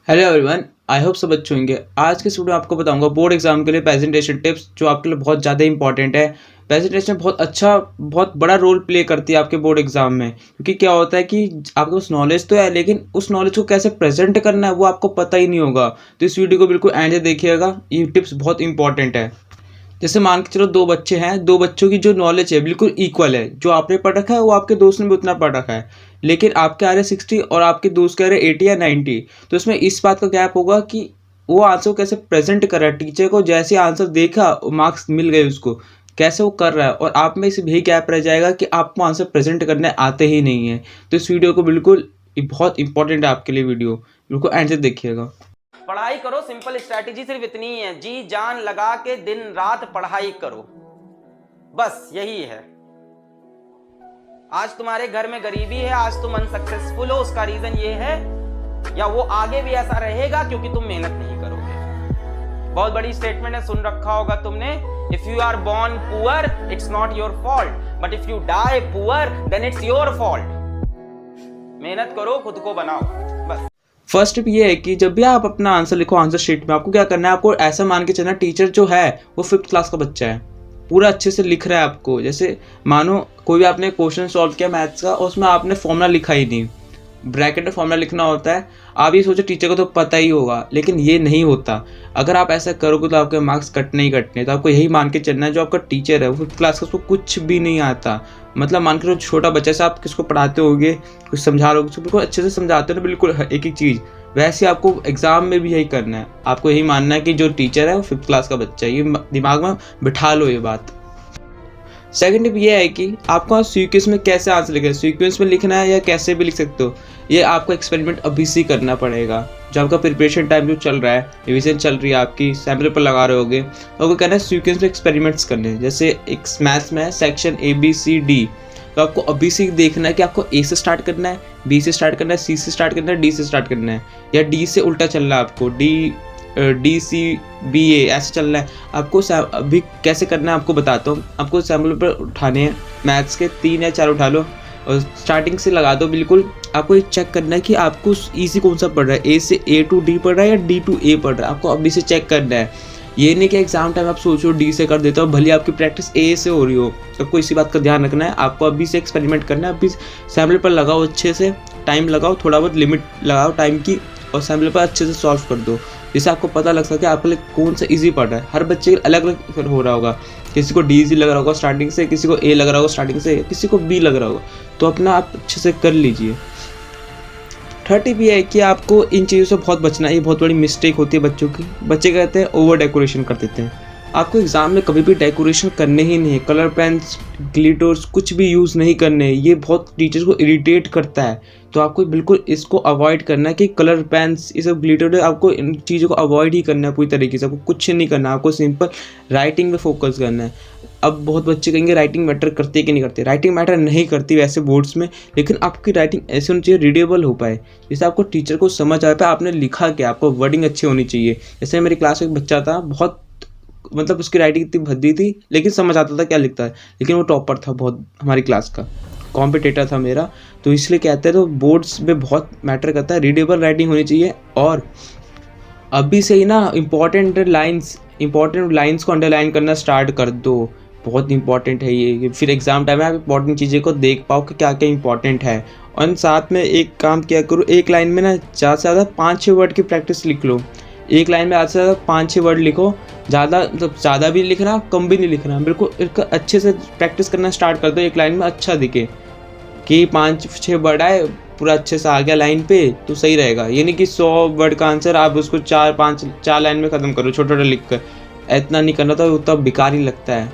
Hello everyone, I hope सब अच्छे होंगे। आज के वीडियो में आपको बताऊंगा बोर्ड एग्जाम के लिए प्रेजेंटेशन टिप्स जो आपके लिए बहुत ज़्यादा इंपॉर्टेंट है। प्रेजेंटेशन बहुत बड़ा रोल प्ले करती है आपके बोर्ड एग्जाम में, क्योंकि क्या होता है कि आपके पास नॉलेज तो है लेकिन उस नॉलेज को कैसे प्रेजेंट करना है वो आपको पता ही नहीं होगा। तो इस वीडियो को बिल्कुल एंड से देखिएगा, ये टिप्स बहुत इंपॉर्टेंट है। जैसे मान के चलो दो बच्चे हैं, दो बच्चों की जो नॉलेज है बिल्कुल इक्वल है। जो आपने पढ़ रखा है वो आपके दोस्त ने भी उतना पढ़ रखा है, लेकिन आपके आ रहे 60 और आपके दोस्त के आ रहे 80 या 90। तो इसमें इस बात का गैप होगा कि वो आंसर को कैसे प्रेजेंट कर रहा है। टीचर को जैसे आंसर देखा मार्क्स मिल गए उसको, कैसे वो कर रहा है, और आप में सिर्फ यही गैप रह जाएगा कि आपको आंसर प्रेजेंट करने आते ही नहीं है। तो इस वीडियो को बिल्कुल बहुत इंपॉर्टेंट है आपके लिए, वीडियो बिल्कुल एंड से देखिएगा। पढ़ाई करो, सिंपल स्ट्रैटेजी सिर्फ इतनी ही है, जी जान लगा के दिन रात पढ़ाई करो, बस यही है। आज तुम्हारे घर में गरीबी है, आज तुम अनसक्सेसफुल हो, उसका रीजन ये है, या वो आगे भी ऐसा रहेगा क्योंकि तुम मेहनत नहीं करोगे। बहुत बड़ी स्टेटमेंट है, सुन रखा होगा तुमने, if you are born poor it's not your fault, but if you die poor then it's your fault. मेहनत करो, खुद को बनाओ, बस। फर्स्ट टिप ये है कि जब भी आप अपना आंसर लिखो आंसर शीट में, आपको क्या करना है, आपको ऐसा मान के चलना टीचर जो है वो 5th क्लास का बच्चा है, पूरा अच्छे से लिख रहा है आपको। जैसे मानो कोई भी आपने क्वेश्चन सॉल्व किया मैथ्स का और उसमें आपने फॉर्मूला लिखा ही नहीं, ब्रैकेट में फॉर्मूला लिखना होता है। आप ये सोचो टीचर को तो पता ही होगा, लेकिन ये नहीं होता। अगर आप ऐसा करोगे तो आपके मार्क्स कटने ही कटने। तो आपको यही मान के चलना है जो आपका टीचर है वो 5th क्लास का, उसको कुछ भी नहीं आता। मतलब मान के छोटा बच्चा से आप किसको पढ़ाते होगे, कुछ समझा रहे हो, उसको बिल्कुल अच्छे से समझाते हो ना, बिल्कुल एक एक चीज़, वैसे आपको एग्जाम में भी यही करना है। आपको यही मानना है कि जो टीचर है वो 5th क्लास का बच्चा है, ये दिमाग में बिठा लो ये बात। सेकंड टिप ये है कि आपको सीक्वेंस में कैसे आंसर लिखना है, सीक्वेंस में लिखना है या कैसे भी लिख सकते हो, ये आपको एक्सपेरिमेंट अभी से करना पड़ेगा। जो आपका प्रिपरेशन टाइम जो चल रहा है, रिविजन चल रही है आपकी, सैम्पल पर लगा रहे होगे, तो आपको कहना है सीक्वेंस में एक्सपेरिमेंट्स करने हैं। जैसे एक मैथ्स में है सेक्शन ABCD, तो आपको अभी से देखना है कि आपको A से स्टार्ट करना है, B से स्टार्ट करना है, C से स्टार्ट करना है, D से स्टार्ट करना है, या D से उल्टा चलना है आपको, DCBA ऐसे चलना है आपको। अभी कैसे करना है आपको बताता हूँ। आपको सैम्पल पर उठाने हैं, मैथ्स के 3 या 4 उठा लो और स्टार्टिंग से लगा दो बिल्कुल। आपको ये चेक करना है कि आपको ईजी कौन सा पढ़ रहा है, A से A to D पढ़ रहा है या D to A पढ़ रहा है, आपको अभी से चेक करना है। ये नहीं कि एग्जाम टाइम आप सोचो D से कर देते हो, भले आपकी प्रैक्टिस A से हो रही हो। सबको इसी बात का ध्यान रखना है, आपको अभी से एक्सपेरिमेंट करना है। अभी सैम्पल पर लगाओ, अच्छे से टाइम लगाओ, थोड़ा बहुत लिमिट लगाओ टाइम की, और सैम्पल पर अच्छे से सॉल्व कर दो, जिससे आपको पता लग सके आपके लिए कौन सा इजी पड़ रहा है। हर बच्चे अलग अलग हो रहा होगा, किसी को D इजी लग रहा होगा स्टार्टिंग से, किसी को A लग रहा होगा स्टार्टिंग से, किसी को B लग रहा होगा। तो अपना आप अच्छे से कर लीजिए। थर्ड टिप ये है कि आपको इन चीज़ों से बहुत बचना है। ये बहुत बड़ी मिस्टेक होती है बच्चों की। बच्चे कहते हैं ओवर डेकोरेशन कर देते हैं। आपको एग्जाम में कभी भी डेकोरेशन करने ही नहीं है, कलर पेन्स, ग्लिटर्स कुछ भी यूज़ नहीं करने। ये बहुत टीचर्स को इरिटेट करता है, तो आपको बिल्कुल इसको अवॉइड करना है कि कलर पेन्स, ये सब ग्लिटर, आपको इन चीज़ों को अवॉइड ही करना है पूरी तरीके से। आपको कुछ नहीं करना, आपको सिंपल राइटिंग पे फोकस करना है। अब बहुत बच्चे कहेंगे राइटिंग मैटर करती है कि नहीं करती। राइटिंग मैटर नहीं करती वैसे बोर्ड्स में, लेकिन आपकी राइटिंग ऐसे होनी चाहिए रीडेबल हो पाए, जिससे आपको टीचर को समझ आ पाए आपने लिखा क्या। आपको वर्डिंग अच्छी होनी चाहिए। जैसे मेरी क्लास में एक बच्चा था, बहुत मतलब उसकी राइटिंग इतनी भद्दी थी लेकिन समझ आता था क्या लिखता है, लेकिन वो टॉपर था बहुत, हमारी क्लास का कॉम्पिटिटर था मेरा। तो इसलिए कहते हैं तो बोर्ड्स में बहुत मैटर करता है, रीडेबल राइटिंग होनी चाहिए। और अभी से ही ना इंपॉर्टेंट लाइन्स को अंडरलाइन करना स्टार्ट कर दो, बहुत इंपॉर्टेंट है ये। फिर एग्जाम टाइम में आप इंपॉर्टेंट चीज़ें को देख पाओ कि क्या क्या इंपॉर्टेंट है। और साथ में एक काम किया करो, एक लाइन में ना ज़्यादा से ज़्यादा 5-6 वर्ड की प्रैक्टिस लिख लो। एक लाइन में ज़्यादा से ज़्यादा 5-6 वर्ड लिखो, ज़्यादा मतलब ज़्यादा भी लिखना कम भी नहीं लिखना, बिल्कुल इसका अच्छे से प्रैक्टिस करना स्टार्ट कर दो। एक लाइन में अच्छा दिखे कि 5-6 वर्ड आए, पूरा अच्छे से आ गया लाइन पे, तो सही रहेगा। ये नहीं कि 100 वर्ड का आंसर आप उसको 4 लाइन में ख़त्म करो छोटा छोटा लिख कर। इतना नहीं करना तो उतना बेकार ही लगता है।